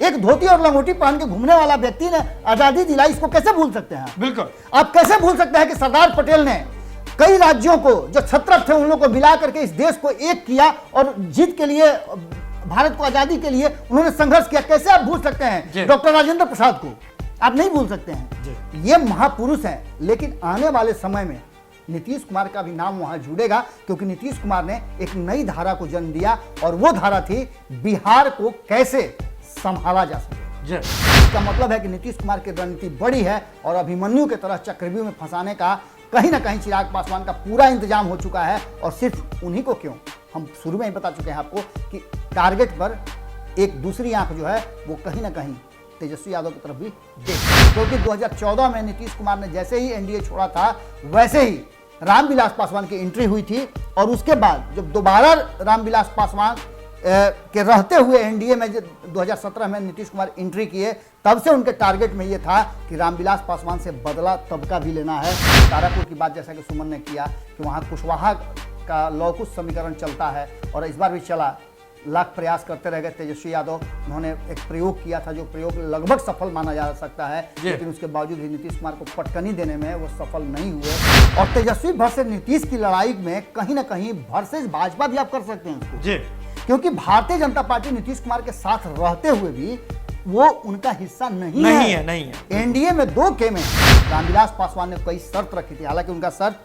एक धोती और लंगोटी पहन के घूमने वाला व्यक्ति ने आजादी दिलाई, इसको कैसे भूल सकते हैं? बिल्कुल। आप कैसे भूल सकते हैं कि सरदार पटेल ने कई राज्यों को, जो छत्रप थे, उन लोगों को मिला करके इस देश को एक किया और जीत के लिए, भारत को आजादी के लिए उन्होंने संघर्ष किया। कैसे आप भूल सकते हैं डॉक्टर राजेंद्र प्रसाद को? आप नहीं भूल सकते हैं। ये महापुरुष हैं। लेकिन आने वाले समय में नीतीश कुमार का भी नाम वहां जुड़ेगा, क्योंकि नीतीश कुमार ने एक नई धारा को जन्म दिया और वो धारा थी बिहार को कैसे संभाला जा सके। इसका मतलब है कि नीतीश कुमार की रणनीति बड़ी है और अभिमन्यु के तरह चक्रव्यूह में फंसाने का कहीं ना कहीं चिराग पासवान का पूरा इंतजाम हो चुका है। और सिर्फ उन्हीं को क्यों, हम शुरू में ही बता चुके हैं आपको कि टारगेट पर एक दूसरी आंख जो है वो कहीं ना कहीं तेजस्वी यादव की तरफ भी देख, क्योंकि 2014 में नीतीश कुमार ने जैसे ही एनडीए छोड़ा था, वैसे ही रामविलास पासवान की एंट्री हुई थी। और उसके बाद जब दोबारा रामविलास पासवान के रहते हुए एनडीए में 2017 में नीतीश कुमार एंट्री किए, तब से उनके टारगेट में ये था कि रामविलास पासवान से बदला तब का भी लेना है। तारापुर की बात जैसा कि सुमन ने किया कि वहाँ कुशवाहा का लौकुश समीकरण चलता है और इस बार भी चला। लाख प्रयास करते रह गए तेजस्वी यादव। उन्होंने एक प्रयोग किया था जो प्रयोग लगभग सफल माना जा सकता है, लेकिन उसके बावजूद भी नीतीश कुमार को पटकनी देने में वो सफल नहीं हुए। और तेजस्वी वर्सेस नीतीश की लड़ाई में कहीं ना कहीं वर्सेस भाजपा भी आप कर सकते हैं उसको, क्योंकि भारतीय जनता पार्टी नीतीश कुमार के साथ रहते हुए भी वो उनका हिस्सा नहीं है। एनडीए में 2 के में रामविलास पासवान ने कई शर्त रखी थी, हालांकि उनका शर्त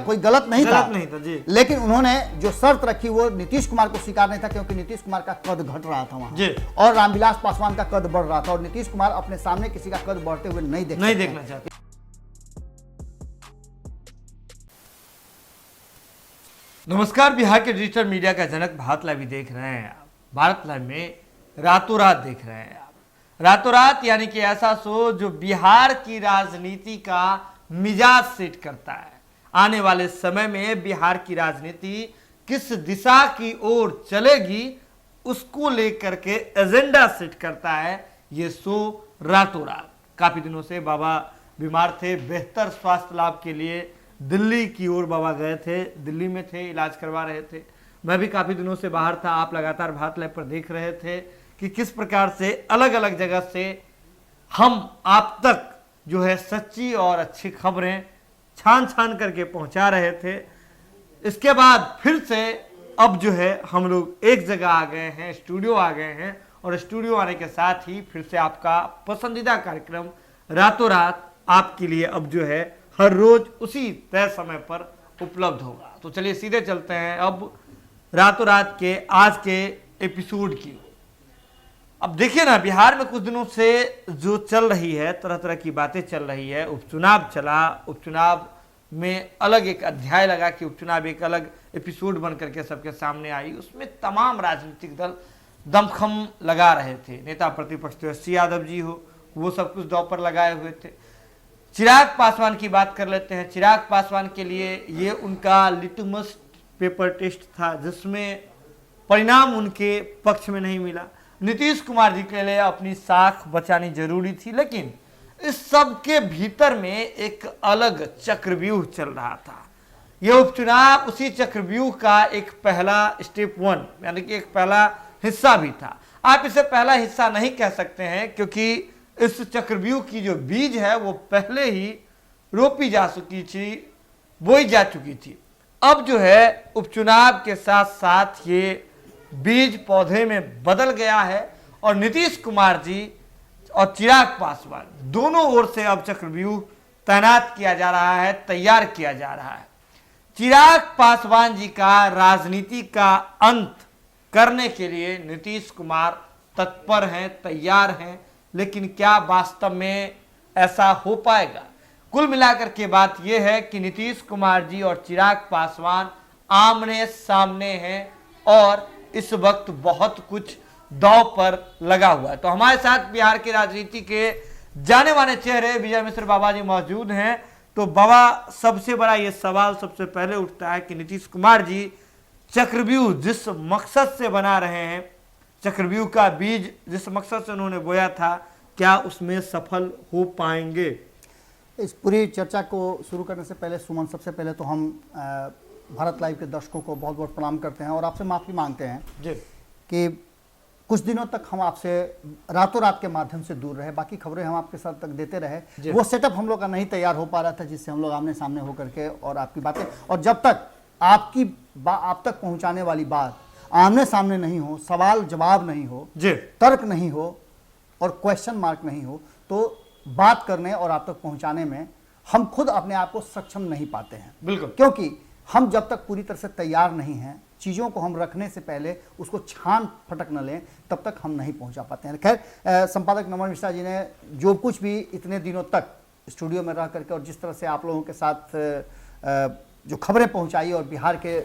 कोई गलत नहीं था जी। लेकिन उन्होंने जो शर्त रखी वो नीतीश कुमार को स्वीकार नहीं था, क्योंकि नीतीश कुमार का कद घट रहा था वहां और रामविलास पासवान का कद बढ़ रहा था और नीतीश कुमार अपने सामने किसी का कद बढ़ते हुए नहीं देखना चाहते। नमस्कार, बिहार के डिजिटल मीडिया का जनक भारत लाइव देख रहे हैं आप। भारत लाइव में रातों रात देख रहे हैं आप। रातों रात यानी कि ऐसा शो जो बिहार की राजनीति का मिजाज सेट करता है। आने वाले समय में बिहार की राजनीति किस दिशा की ओर चलेगी उसको लेकर के एजेंडा सेट करता है ये शो रातों रात। काफी दिनों से बाबा बीमार थे, बेहतर स्वास्थ्य लाभ के लिए दिल्ली की ओर बाबा गए थे, दिल्ली में थे, इलाज करवा रहे थे। मैं भी काफी दिनों से बाहर था। आप लगातार भारत लाइव पर देख रहे थे कि किस प्रकार से अलग अलग जगह से हम आप तक जो है सच्ची और अच्छी खबरें छान छान करके पहुंचा रहे थे। इसके बाद फिर से अब जो है हम लोग एक जगह आ गए हैं, स्टूडियो आ गए हैं और स्टूडियो आने के साथ ही फिर से आपका पसंदीदा कार्यक्रम रातों रात आपके लिए अब जो है हर रोज उसी तय समय पर उपलब्ध होगा। तो चलिए सीधे चलते हैं अब रातों रात के आज के एपिसोड की। अब देखिए ना, बिहार में कुछ दिनों से जो चल रही है, तरह तरह की बातें चल रही है। उपचुनाव चला, उपचुनाव में अलग एक अध्याय लगा कि उपचुनाव एक अलग एपिसोड बन करके सबके सामने आई। उसमें तमाम राजनीतिक दल दमखम लगा रहे थे। नेता प्रतिपक्ष तेजस्वी यादव जी हो, वो सब कुछ दांव पर लगाए हुए थे। चिराग पासवान की बात कर लेते हैं। चिराग पासवान के लिए ये उनका लिटमस पेपर टेस्ट था जिसमें परिणाम उनके पक्ष में नहीं मिला। नीतीश कुमार जी के लिए अपनी साख बचानी जरूरी थी, लेकिन इस सब के भीतर में एक अलग चक्रव्यूह चल रहा था। यह उपचुनाव उसी चक्रव्यूह का एक पहला स्टेप 1 यानी कि एक पहला हिस्सा भी था। आप इसे पहला हिस्सा नहीं कह सकते हैं क्योंकि इस चक्रव्यूह की जो बीज है वो पहले ही रोपी जा चुकी थी, बोई जा चुकी थी। अब जो है उपचुनाव के साथ साथ ये बीज पौधे में बदल गया है और नीतीश कुमार जी और चिराग पासवान दोनों ओर से अब चक्रव्यूह तैनात किया जा रहा है, तैयार किया जा रहा है। चिराग पासवान जी का राजनीति का अंत करने के लिए नीतीश कुमार तत्पर हैं, तैयार हैं, लेकिन क्या वास्तव में ऐसा हो पाएगा? कुल मिलाकर के बात यह है कि नीतीश कुमार जी और चिराग पासवान आमने सामने हैं और इस वक्त बहुत कुछ दांव पर लगा हुआ है। तो हमारे साथ बिहार की राजनीति के जाने माने चेहरे विजय मिश्र बाबा जी मौजूद हैं। तो बाबा, सबसे बड़ा ये सवाल सबसे पहले उठता है कि नीतीश कुमार जी चक्रव्यूह जिस मकसद से बना रहे हैं, चक्रव्यूह का बीज जिस मकसद से उन्होंने बोया था, क्या उसमें सफल हो पाएंगे? इस पूरी चर्चा को शुरू करने से पहले सुमन, सबसे पहले तो हम भारत लाइव के दर्शकों को बहुत बहुत प्रणाम करते हैं और आपसे माफ़ी मांगते हैं जी। कि कुछ दिनों तक हम आपसे रातों रात के माध्यम से दूर रहे, बाकी खबरें हम आपके साथ तक देते रहे। वो सेटअप हम लोग का नहीं तैयार हो पा रहा था जिससे हम लोग आमने सामने होकर के और आपकी बातें, और जब तक आप तक पहुंचाने वाली बात आमने सामने नहीं हो, सवाल जवाब नहीं हो, तर्क नहीं हो और क्वेश्चन मार्क नहीं हो, तो बात करने और आप तक पहुंचाने में हम खुद अपने आप को सक्षम नहीं पाते हैं। बिल्कुल, क्योंकि हम जब तक पूरी तरह से तैयार नहीं हैं, चीज़ों को हम रखने से पहले उसको छान फटक न लें, तब तक हम नहीं पहुंचा पाते हैं। खैर, संपादक नमन मिश्रा जी ने जो कुछ भी इतने दिनों तक स्टूडियो में रह करके और जिस तरह से आप लोगों के साथ जो खबरें पहुंचाई और बिहार के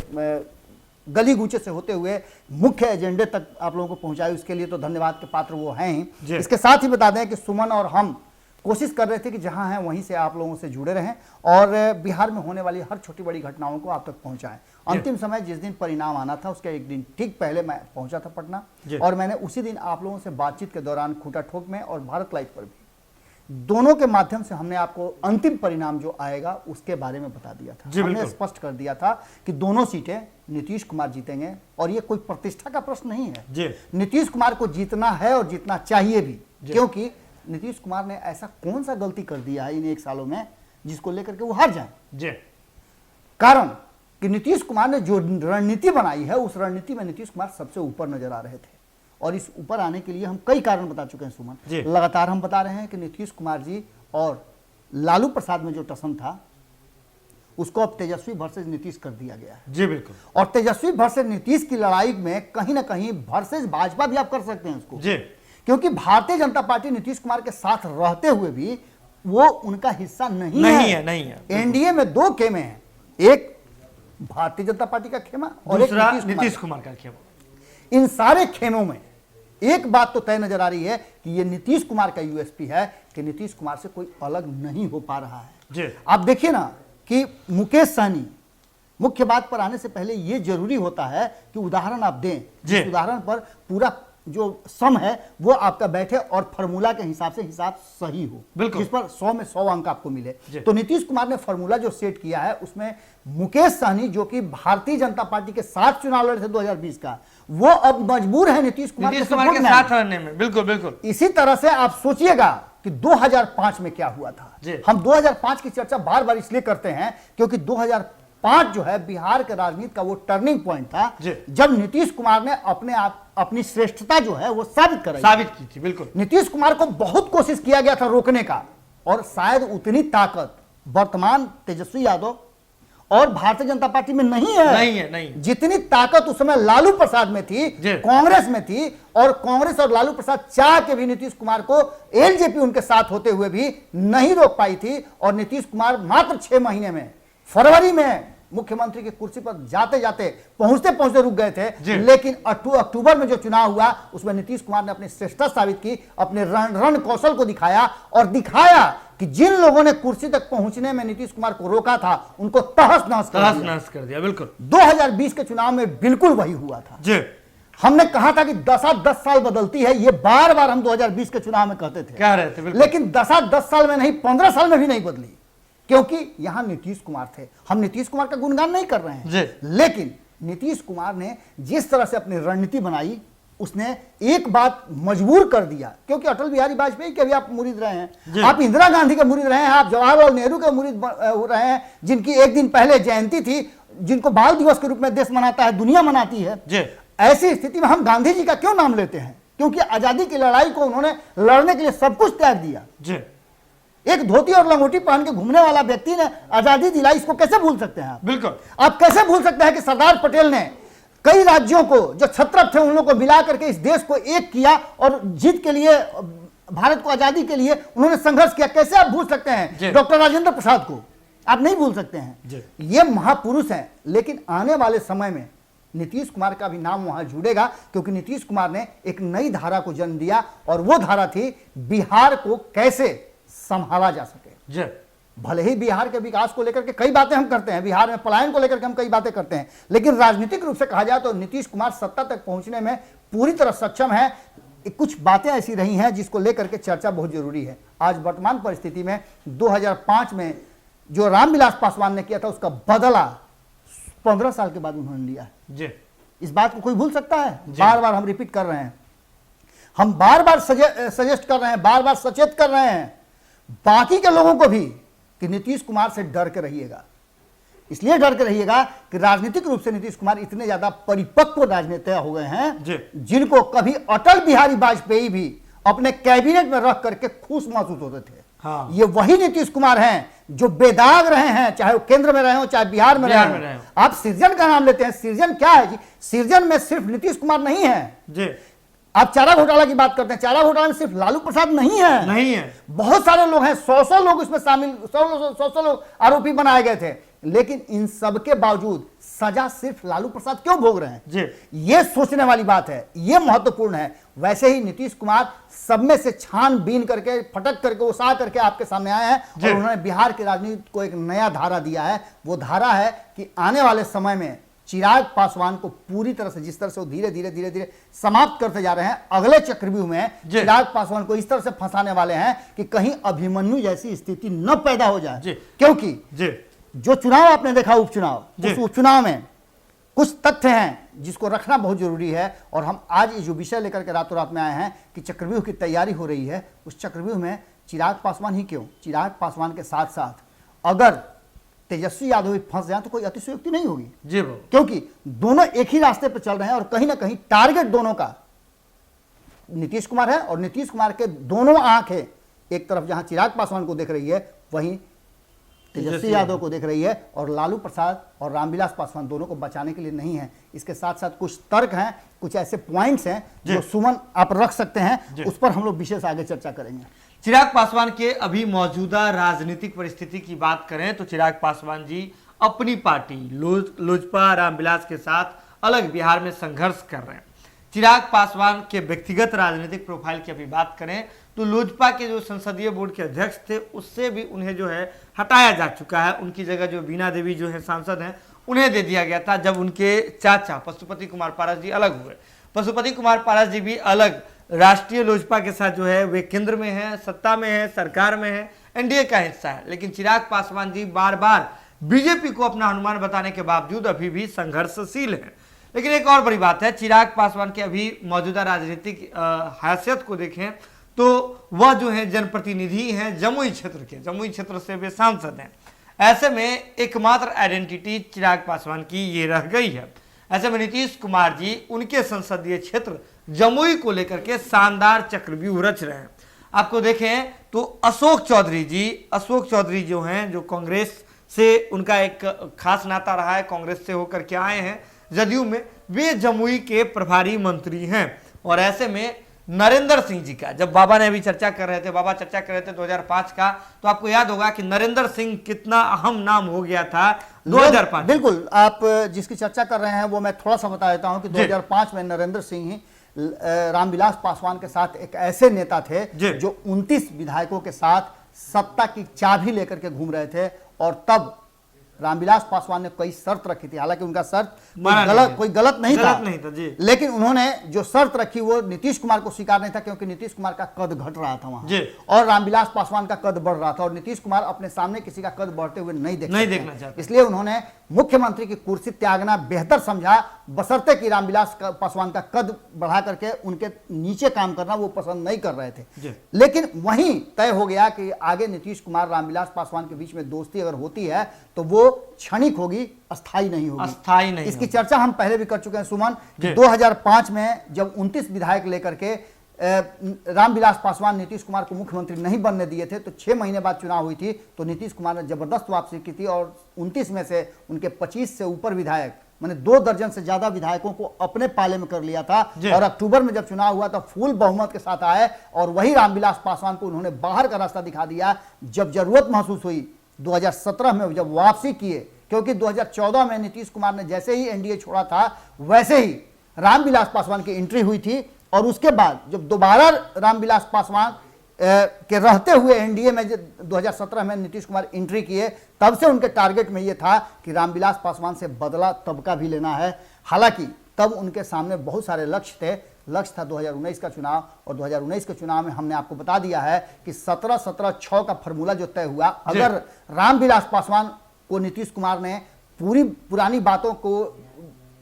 गली गूचे से होते हुए मुख्य एजेंडे तक आप लोगों को पहुंचाई, उसके लिए तो धन्यवाद के पात्र वो हैं ही। इसके साथ ही बता दें कि सुमन और हम कोशिश कर रहे थे कि जहां हैं वहीं से आप लोगों से जुड़े रहें और बिहार में होने वाली हर छोटी बड़ी घटनाओं को आप तक पहुंचाएं। अंतिम समय जिस दिन परिणाम आना था उसके एक दिन ठीक पहले मैं पहुंचा था पटना, और मैंने उसी दिन आप लोगों से बातचीत के दौरान खूंटा ठोक में और भारत लाइव पर भी दोनों के माध्यम से हमने आपको अंतिम परिणाम जो आएगा उसके बारे में बता दिया था। हमने स्पष्ट कर दिया था कि दोनों सीटें नीतीश कुमार जीतेंगे और ये कोई प्रतिष्ठा का प्रश्न नहीं है। नीतीश कुमार को जीतना है और जीतना चाहिए भी, क्योंकि नीतीश कुमार ने ऐसा कौन सा गलती कर दिया है इन 1 सालों में जिसको लेकर के वो हार जाए। कारण कि नीतीश कुमार ने जो रणनीति बनाई है उस रणनीति में नीतीश कुमार सबसे ऊपर नजर आ रहे थे, और इस ऊपर आने के लिए हम कई कारण बता चुके हैं सुमन। लगातार हम बता रहे हैं कि नीतीश कुमार जी और लालू प्रसाद में जो टसन था उसको अब तेजस्वी वर्सेस नीतीश कर दिया गया है। जी बिल्कुल, और तेजस्वी वर्सेस नीतीश की लड़ाई में कहीं ना कहीं वर्सेस भाजपा भी आप कर सकते हैं उसको, क्योंकि भारतीय जनता पार्टी नीतीश कुमार के साथ रहते हुए भी वो उनका हिस्सा नहीं है। एनडीए में 2 खेमे हैं, एक भारतीय जनता पार्टी का खेमा और एक नीतीश कुमार का खेमा। इन सारे खेमों में एक बात तो तय नजर आ रही है कि ये नीतीश कुमार का यूएसपी है कि नीतीश कुमार से कोई अलग नहीं हो पा रहा है। आप देखिए ना कि मुकेश सहनी, मुख्य बात पर आने से पहले ये जरूरी होता है कि उदाहरण आप दें, जिस उदाहरण पर पूरा जो सम है वो आपका बैठे और फार्मूला के हिसाब से हिसाब सही हो, जिस पर 100 में 100 अंक आपको मिले। तो नीतीश कुमार ने फार्मूला जो सेट किया है उसमें मुकेश सहनी, जो कि भारतीय जनता पार्टी के साथ चुनाव लड़े थे 2020 का, वो अब मजबूर है नीतीश कुमार के साथ रहने में। बिल्कुल बिल्कुल। इसी तरह से आप सोचिएगा कि 2005 में क्या हुआ था। हम 2005 की चर्चा बार बार इसलिए करते हैं क्योंकि 2005 जो है बिहार के राजनीति का वो टर्निंग पॉइंट था जब नीतीश कुमार ने अपनी श्रेष्ठता जो है वो साबित की थी। बिल्कुल, नीतीश कुमार को बहुत कोशिश किया गया था रोकने का, और शायद उतनी ताकत वर्तमान तेजस्वी यादव और भारतीय जनता पार्टी में नहीं है। जितनी ताकत उस समय लालू प्रसाद में थी, कांग्रेस में थी, और कांग्रेस और लालू प्रसाद चाह के भी नीतीश कुमार को एलजेपी उनके साथ होते हुए भी नहीं रोक पाई थी, और नीतीश कुमार मात्र 6 महीने में फरवरी में मुख्यमंत्री की कुर्सी पर जाते जाते पहुंचते रुक गए थे। लेकिन अक्टूबर में जो चुनाव हुआ उसमें नीतीश कुमार ने अपनी श्रेष्ठता साबित की, अपने रण कौशल को दिखाया, और दिखाया कि जिन लोगों ने कुर्सी तक पहुंचने में नीतीश कुमार को रोका था उनको तहस नहस कर दिया। बिल्कुल, 2020 के चुनाव में बिल्कुल वही हुआ था। हमने कहा था कि 10 साल बदलती है, ये बार बार हम 2020 के चुनाव में कहते थे, कह रहे थे, लेकिन 10 साल में नहीं, 15 साल में भी नहीं बदली, क्योंकि यहां नीतीश कुमार थे। हम नीतीश कुमार का गुणगान नहीं कर रहे हैं, लेकिन नीतीश कुमार ने जिस तरह से अपनी रणनीति बनाई उसने एक बात मजबूर कर दिया, क्योंकि अटल बिहारी वाजपेयी के भी आप मुरीद रहे हैं, आप इंदिरा गांधी के मुरीद रहे हैं, आप जवाहरलाल नेहरू के मुरीद रहे हैं, जिनकी एक दिन पहले जयंती थी, जिनको बाल दिवस के रूप में देश मनाता है, दुनिया मनाती है। ऐसी स्थिति में हम गांधी जी का क्यों नाम लेते हैं? क्योंकि आजादी की लड़ाई को उन्होंने लड़ने के लिए सब कुछ त्याग दिया। एक धोती और लंगोटी पहन के घूमने वाला व्यक्ति ने आजादी दिलाई, इसको कैसे भूल सकते हैं आप? बिल्कुल, आप कैसे भूल सकते हैं कि सरदार पटेल ने कई राज्यों को जो छत्रप थे उन लोगों को मिला करके इस देश को एक किया और जीत के लिए, भारत को आजादी के लिए उन्होंने संघर्ष किया। कैसे आप भूल सकते हैं डॉक्टर राजेंद्र प्रसाद को? आप नहीं भूल सकते हैं। ये महापुरुष हैं, लेकिन आने वाले समय में नीतीश कुमार का भी नाम वहां जुड़ेगा, क्योंकि नीतीश कुमार ने एक नई धारा को जन्म दिया, और वो धारा थी बिहार को कैसे संभाला जा सके। भले ही बिहार के विकास को लेकर के कई बातें हम करते हैं, बिहार में पलायन को लेकर के हम कई बातें करते हैं, लेकिन राजनीतिक रूप से कहा जाए तो नीतीश कुमार सत्ता तक पहुंचने में पूरी तरह सक्षम है। कुछ बातें ऐसी रही हैं जिसको लेकर के चर्चा बहुत जरूरी है। आज वर्तमान परिस्थिति में 2005 में जो रामविलास पासवान ने किया था उसका बदला 15 साल के बाद उन्होंने लिया है। इस बात को कोई भूल सकता है? बार बार हम रिपीट कर रहे हैं। हम बार बार सजेस्ट कर रहे हैं, बार बार सचेत कर रहे हैं बाकी के लोगों को भी कि नीतीश कुमार से डर के रहिएगा। इसलिए डर के रहिएगा कि राजनीतिक रूप से नीतीश कुमार इतने ज्यादा परिपक्व राजनेता हो गए हैं जिनको कभी अटल बिहारी वाजपेयी भी अपने कैबिनेट में रख करके खुश महसूस होते थे। हाँ। ये वही नीतीश कुमार हैं जो बेदाग रहे हैं, चाहे वो केंद्र में रहे हो चाहे बिहार में रहे हो। आप सृजन का नाम लेते हैं, सृजन क्या है जी? सृजन में सिर्फ नीतीश कुमार नहीं है जी। आप चारा घोटाला की बात करते हैं, चारा घोटाला में सिर्फ लालू प्रसाद नहीं है, बहुत सारे लोग हैं, 100 लोग इसमें शामिल, 100 लोग आरोपी बनाए गए थे। लेकिन इन सब के बावजूद सजा सिर्फ लालू प्रसाद क्यों भोग रहे हैं जी? ये सोचने वाली बात है, ये महत्वपूर्ण है। वैसे ही नीतीश कुमार सब में से छानबीन करके, फटक करके, उसा करके आपके सामने आए हैं और उन्होंने बिहार की राजनीति को एक नया धारा दिया है। वो धारा है कि आने वाले समय में चिराग पासवान को पूरी तरह से, जिस तरह से वो धीरे धीरे समाप्त करते जा रहे हैं, अगले चक्रव्यूह में चिराग पासवान को इस तरह से फंसाने वाले हैं कि कहीं अभिमन्यु जैसी स्थिति न पैदा हो जाए। क्योंकि जो चुनाव आपने देखा, उपचुनाव, उस उपचुनाव में कुछ तथ्य हैं जिसको रखना बहुत जरूरी है। और हम आज ये जो विषय लेकर के रातों रात में आए हैं कि चक्रव्यूह की तैयारी हो रही है, उस चक्रव्यूह में चिराग पासवान ही क्यों, चिराग पासवान के साथ साथ अगर तेजस्वी यादव भी फंस जाए तो कोई अतिशयोक्ति नहीं होगी जी, क्योंकि दोनों एक ही रास्ते पर चल रहे हैं और कहीं ना कहीं टारगेट दोनों का नीतीश कुमार है और नीतीश कुमार के दोनों आंखें एक तरफ जहां चिराग पासवान को देख रही है, वहीं तेजस्वी यादव को देख रही है। और लालू प्रसाद और रामविलास पासवान दोनों को बचाने के लिए नहीं है। इसके साथ साथ कुछ तर्क हैं, कुछ ऐसे पॉइंट्स हैं जो सुमन आप रख सकते हैं, उस पर हम लोग विशेष आगे चर्चा करेंगे। चिराग पासवान के अभी मौजूदा राजनीतिक परिस्थिति की बात करें तो चिराग पासवान जी अपनी पार्टी लोजपा रामविलास के साथ अलग बिहार में संघर्ष कर रहे हैं। चिराग पासवान के व्यक्तिगत राजनीतिक प्रोफाइल की अभी बात करें तो लोजपा के जो संसदीय बोर्ड के अध्यक्ष थे उससे भी उन्हें जो है हटाया जा चुका है। उनकी जगह जो बीना देवी जो है सांसद हैं उन्हें दे दिया गया था जब उनके चाचा पशुपति कुमार पारस जी अलग हुए। पशुपति कुमार पारस जी भी अलग राष्ट्रीय लोजपा के साथ जो है वे केंद्र में है, सत्ता में है, सरकार में है, एनडीए का हिस्सा है। लेकिन चिराग पासवान जी बार बार बीजेपी को अपना अनुमान बताने के बावजूद अभी भी संघर्षशील है। लेकिन एक और बड़ी बात है, चिराग पासवान के अभी मौजूदा राजनीतिक हैसियत को देखें तो वह जो है जनप्रतिनिधि हैं जमुई क्षेत्र के, जमुई क्षेत्र से वे सांसद हैं। ऐसे में एकमात्र आइडेंटिटी चिराग पासवान की ये रह गई है। ऐसे में नीतीश कुमार जी उनके संसदीय क्षेत्र जमुई को लेकर के शानदार चक्रव्यूह रच रहे हैं। आपको देखें तो अशोक चौधरी जो हैं, जो कांग्रेस से उनका एक खास नाता रहा है, कांग्रेस से होकर के आए हैं जदयू में, वे जमुई के प्रभारी मंत्री हैं। और ऐसे में नरेंद्र सिंह जी का जब बाबा ने अभी चर्चा कर रहे थे, बाबा चर्चा कर रहे थे 2005 का, तो आपको याद होगा कि नरेंद्र सिंह कितना अहम नाम हो गया था 2005। बिल्कुल, आप जिसकी चर्चा कर रहे हैं वो मैं थोड़ा सा बता देता हूं कि 2005 में नरेंद्र सिंह ही रामविलास पासवान के साथ एक ऐसे नेता थे जो 29 विधायकों के साथ सत्ता की चाबी लेकर के घूम रहे थे। और तब रामविलास पासवान ने कई शर्त रखी थी, हालांकि उनका शर्त कोई गलत नहीं था जी। लेकिन उन्होंने जो शर्त रखी वो नीतीश कुमार को स्वीकार नहीं था, क्योंकि नीतीश कुमार का कद घट रहा था वहां और रामविलास पासवान का कद बढ़ रहा था और नीतीश कुमार अपने सामने किसी का कद बढ़ते हुए नहीं देखना चाहते। इसलिए उन्होंने मुख्यमंत्री की कुर्सी त्यागना बेहतर समझा, बशर्ते कि रामविलास पासवान का कद बढ़ा करके उनके नीचे काम करना वो पसंद नहीं कर रहे थे। लेकिन वहीं तय हो गया कि आगे नीतीश कुमार रामविलास पासवान के बीच में दोस्ती अगर होती है तो वो क्षणिक होगी, अस्थाई नहीं होगी। इसकी चर्चा हम पहले भी कर चुके हैं सुमन, 2005 में जब 29 विधायक लेकर के रामविलास पासवान नीतीश कुमार को मुख्यमंत्री नहीं बनने दिए थे, तो 6 महीने बाद चुनाव हुई थी तो नीतीश कुमार ने जबरदस्त वापसी की थी और 29 में से उनके 25 से ऊपर विधायक, मैंने 2 दर्जन से ज्यादा विधायकों को अपने पाले में कर लिया था। और अक्टूबर में जब चुनाव हुआ तो फुल बहुमत के साथ आए और वही रामविलास पासवान को उन्होंने बाहर का रास्ता दिखा दिया। जब जरूरत महसूस हुई 2017 में जब वापसी किए, क्योंकि 2014 में नीतीश कुमार ने जैसे ही एनडीए छोड़ा था वैसे ही रामविलास पासवान की एंट्री हुई थी। और उसके बाद जब दोबारा रामविलास पासवान के रहते हुए एनडीए में 2017 में नीतीश कुमार एंट्री किए, तब से उनके टारगेट में यह था कि रामविलास पासवान से बदला तबका भी लेना है। हालांकि तब उनके सामने बहुत सारे लक्ष्य थे। लक्ष्य था 2019 का चुनाव और 2019 के चुनाव में हमने आपको बता दिया है कि 17-17-6 का फॉर्मूला जो तय हुआ, अगर रामविलास पासवान को नीतीश कुमार ने पुरानी बातों को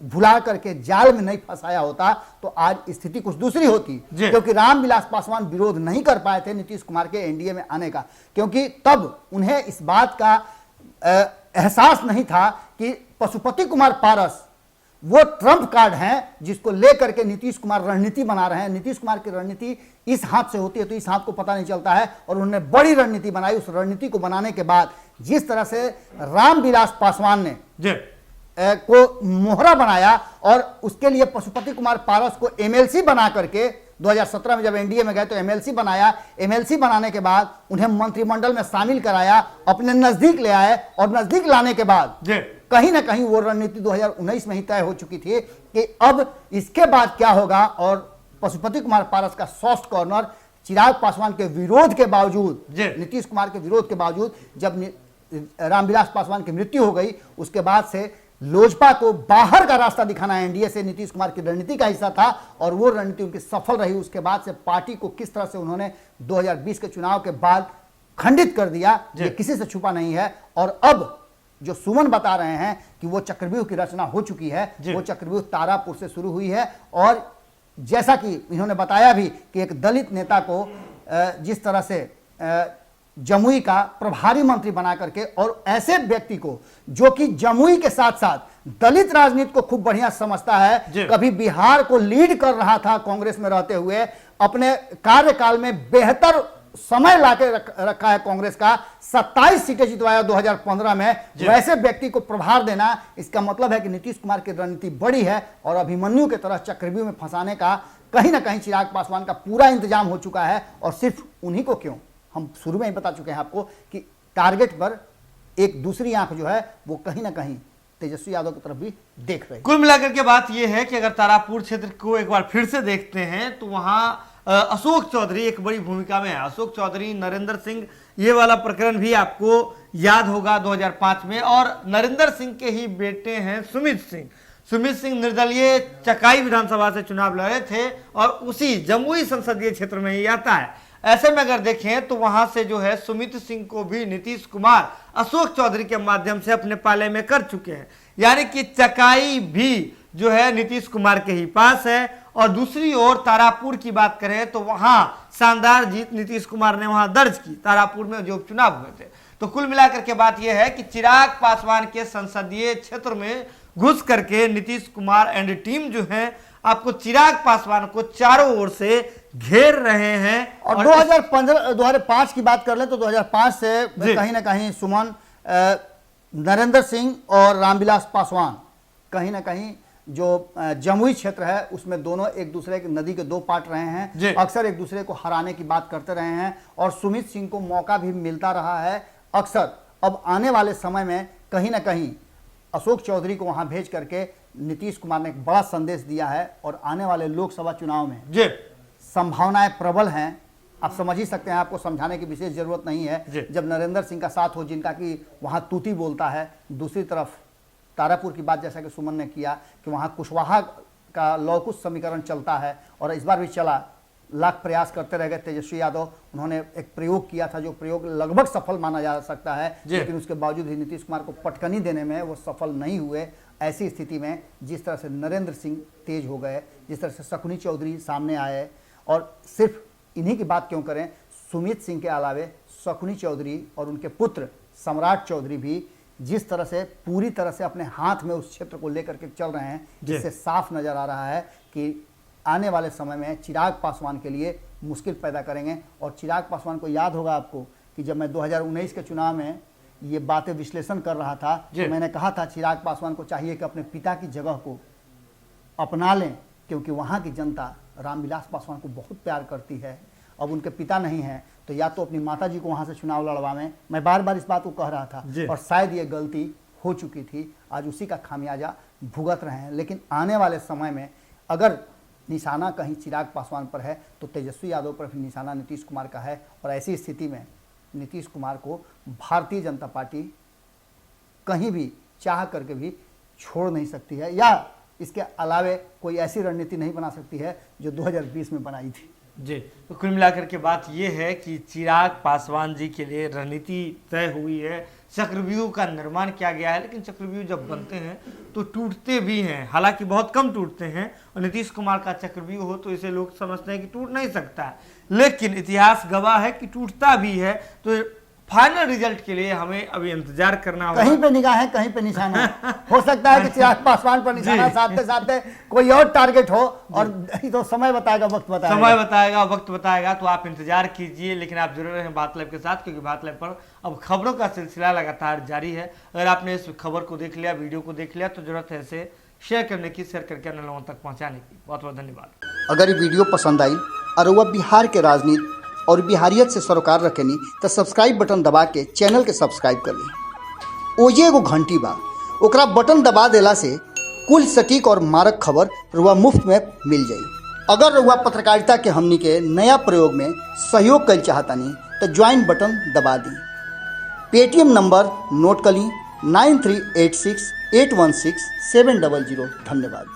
भुला करके जाल में नहीं फंसाया होता तो आज स्थिति कुछ दूसरी होती, जी। क्योंकि रामविलास पासवान विरोध नहीं कर पाए थे नीतीश कुमार के एनडीए में आने का, क्योंकि तब उन्हें इस बात का एहसास नहीं था कि पशुपति कुमार पारस वो ट्रम्प कार्ड हैं जिसको लेकर के नीतीश कुमार रणनीति बना रहे हैं। नीतीश कुमार की रणनीति इस हाथ से होती है तो इस हाथ को पता नहीं चलता है, और उन्होंने बड़ी रणनीति बनाई। उस रणनीति को बनाने के बाद जिस तरह से रामविलास पासवान ने को मोहरा बनाया, और उसके लिए पशुपति कुमार पारस को एमएलसी बना करके 2017 में जब एनडीए में गए तो एमएलसी बनाया। एमएलसी बनाने के बाद उन्हें मंत्रिमंडल में शामिल कराया, अपने नजदीक ले आए, और नजदीक लाने के बाद कहीं ना कहीं वो रणनीति 2019 में ही तय हो चुकी थी कि अब इसके बाद क्या होगा। और पशुपति कुमार पारस का सॉफ्ट कॉर्नर चिराग पासवान के विरोध के बावजूद, नीतीश कुमार के विरोध के बावजूद, जब रामविलास पासवान की मृत्यु हो गई उसके बाद से लोजपा को बाहर का रास्ता दिखाना एनडीए से नीतीश कुमार की रणनीति का हिस्सा था, और वो रणनीति उनकी सफल रही। उसके बाद से पार्टी को किस तरह से उन्होंने 2020 के चुनाव के बाद खंडित कर दिया, ये किसी से छुपा नहीं है। और अब जो सुमन बता रहे हैं कि वो चक्रव्यूह की रचना हो चुकी है, वो चक्रव्यूह तारापुर से शुरू हुई है। और जैसा कि इन्होंने बताया भी कि एक दलित नेता को जिस तरह से जमुई का प्रभारी मंत्री बना करके, और ऐसे व्यक्ति को जो कि जमुई के साथ साथ दलित राजनीति को खूब बढ़िया समझता है, कभी बिहार को लीड कर रहा था कांग्रेस में रहते हुए, अपने कार्यकाल में बेहतर समय लाके रखा है कांग्रेस का, 27 सीटें जितवाया 2015 में, वैसे व्यक्ति को प्रभार देना, इसका मतलब है कि नीतीश कुमार की रणनीति बड़ी है। और अभिमन्यु की तरह चक्रव्यूह में फंसाने का कहीं ना कहीं चिराग पासवान का पूरा इंतजाम हो चुका है। और सिर्फ उन्हीं को क्यों, हम शुरू में ही बता चुके हैं आपको कि टारगेट पर एक दूसरी आंख जो है वो कहीं ना कहीं तेजस्वी यादव की तरफ भी देख रही है। कुल मिलाकर के बात यह है कि अगर तारापुर क्षेत्र को एक बार फिर से देखते हैं तो वहां अशोक चौधरी एक बड़ी भूमिका में है। अशोक चौधरी, नरेंद्र सिंह, ये वाला प्रकरण भी आपको याद होगा 2005 में, और नरेंद्र सिंह के ही बेटे हैं सुमित सिंह। सुमित सिंह निर्दलीय चकाई विधानसभा से चुनाव लड़े थे और उसी जमुई संसदीय क्षेत्र में ही आता है। ऐसे में अगर देखें तो वहां से जो है सुमित सिंह को भी नीतीश कुमार अशोक चौधरी के माध्यम से अपने पाले में कर चुके हैं, यानी कि चकाई भी जो है नीतीश कुमार के ही पास है। और दूसरी ओर तारापुर की बात करें तो वहां शानदार जीत नीतीश कुमार ने वहां दर्ज की, तारापुर में जो उपचुनाव हुए थे। तो कुल मिलाकर के बात यह है कि चिराग पासवान के संसदीय क्षेत्र में घुस करके नीतीश कुमार एंड टीम जो है आपको चिराग पासवान को चारों ओर से घेर रहे हैं। और 2005 की बात कर ले तो 2005 से कहीं ना कहीं सुमन, नरेंद्र सिंह और रामविलास पासवान कहीं ना कहीं जो जमुई क्षेत्र है उसमें दोनों एक दूसरे के नदी के दो पार्ट रहे हैं, अक्सर एक दूसरे को हराने की बात करते रहे हैं, और सुमित सिंह को मौका भी मिलता रहा है अक्सर। अब आने वाले समय में कहीं ना कहीं अशोक चौधरी को वहां भेज करके नीतीश कुमार ने एक बड़ा संदेश दिया है, और आने वाले लोकसभा चुनाव में संभावनाएं प्रबल हैं। आप समझ ही सकते हैं, आपको समझाने की विशेष जरूरत नहीं है। जब नरेंद्र सिंह का साथ हो, जिनका कि वहां तूती बोलता है, दूसरी तरफ तारापुर की बात जैसा कि सुमन ने किया कि वहां कुशवाहा का लौकुश समीकरण चलता है, और इस बार भी चला, लाख प्रयास करते रह गए तेजस्वी यादव। उन्होंने एक प्रयोग किया था जो प्रयोग लगभग सफल माना जा सकता है, लेकिन उसके बावजूद ही नीतीश कुमार को पटकनी देने में वो सफल नहीं हुए। ऐसी स्थिति में जिस तरह से नरेंद्र सिंह तेज हो गए, जिस तरह से शकुनी चौधरी सामने आए, और सिर्फ इन्हीं की बात क्यों करें, सुमित सिंह के अलावे शकुनी चौधरी और उनके पुत्र सम्राट चौधरी भी जिस तरह से पूरी तरह से अपने हाथ में उस क्षेत्र को लेकर के चल रहे हैं, जिससे साफ नजर आ रहा है कि आने वाले समय में चिराग पासवान के लिए मुश्किल पैदा करेंगे। और चिराग पासवान को याद होगा आपको कि जब मैं 2019 के चुनाव में ये बातें विश्लेषण कर रहा था तो मैंने कहा था चिराग पासवान को चाहिए कि अपने पिता की जगह को अपना लें, क्योंकि वहाँ की जनता रामविलास पासवान को बहुत प्यार करती है। अब उनके पिता नहीं हैं तो या तो अपनी माता जी को वहाँ से चुनाव लड़वाएं। मैं बार बार इस बात को कह रहा था, और शायद ये गलती हो चुकी थी, आज उसी का खामियाजा भुगत रहे हैं। लेकिन आने वाले समय में अगर निशाना कहीं चिराग पासवान पर है तो तेजस्वी यादव पर भी निशाना नीतीश कुमार का है, और ऐसी स्थिति में नीतीश कुमार को भारतीय जनता पार्टी कहीं भी चाह करके भी छोड़ नहीं सकती है, या इसके अलावे कोई ऐसी रणनीति नहीं बना सकती है जो 2020 में बनाई थी। जी, तो कुल मिलाकर के बात ये है कि चिराग पासवान जी के लिए रणनीति तय हुई है, चक्रव्यूह का निर्माण किया गया है, लेकिन चक्रव्यूह जब बनते हैं तो टूटते भी हैं, हालांकि बहुत कम टूटते हैं। और नीतीश कुमार का चक्रव्यूह हो तो इसे लोग समझते हैं कि टूट नहीं सकता है, लेकिन इतिहास गवाह है कि टूटता भी है। तो फाइनल रिजल्ट के लिए हमें अभी इंतजार करना होगा। कहीं पे निगाह है, कहीं पे निशाना है। हो सकता है कि चिराग पासवान पर निशाना साधते साधते कोई और टारगेट हो, और तो समय बताएगा, वक्त बताएगा। समय बताएगा, वक्त बताएगा। तो आप इंतजार कीजिए, लेकिन आप जरूर रहें बात लाइव के साथ, क्योंकि बात लाइव पर अब खबरों का सिलसिला लगातार जारी है। अगर आपने इस खबर को देख लिया, वीडियो को देख लिया, तो जरूरत है इसे शेयर करने की, शेयर करके अन्य लोगों तक पहुंचाने की। बहुत बहुत धन्यवाद। अगर ये वीडियो पसंद आई और वह बिहार के राजनीति और बिहारियत से सरोकार रखेनी तो सब्सक्राइब बटन दबा के चैनल के सब्सक्राइब कर ली। ओजे एगो घंटी बा, ओकरा बटन दबा देला से कुल सटीक और मारक खबर रुआ मुफ्त में मिल जाई। अगर रुआ पत्रकारिता के हमनी के नया प्रयोग में सहयोग कर चाहतानी तो ज्वाइन बटन दबा दी। पेटीएम नंबर नोट कर ली 9386816700। धन्यवाद।